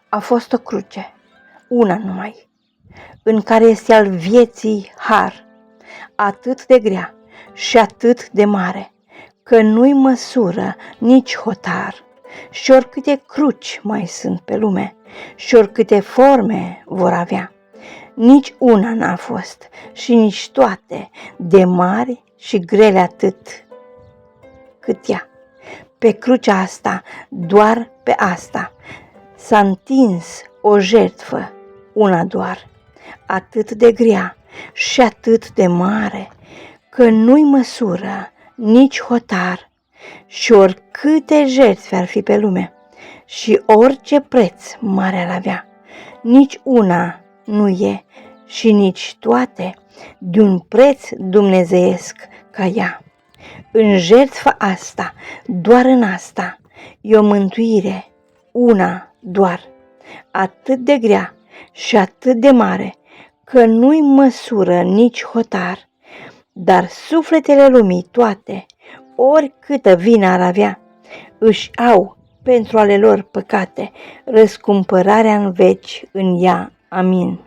A fost o cruce, una numai, în care este al vieții har, atât de grea și atât de mare, că nu-i măsură nici hotar. Și oricâte cruci mai sunt pe lume, și oricâte forme vor avea, nici una n-a fost și nici toate de mari și grele atât cât ea. Pe crucea asta, doar pe asta, s-a întins o jertfă, una doar, atât de grea și atât de mare, că nu-i măsură nici hotar. Și oricâte jertfe ar fi pe lume și orice preț mare ar avea, nici una nu e și nici toate de un preț dumnezeiesc ca ea. În jertfa asta, doar în asta, e o mântuire, una doar, atât de grea și atât de mare, că nu-i măsură nici hotar. Dar sufletele lumii toate, oricâtă vină ar avea, își au pentru ale lor păcate răscumpărarea în veci în ea. Amin.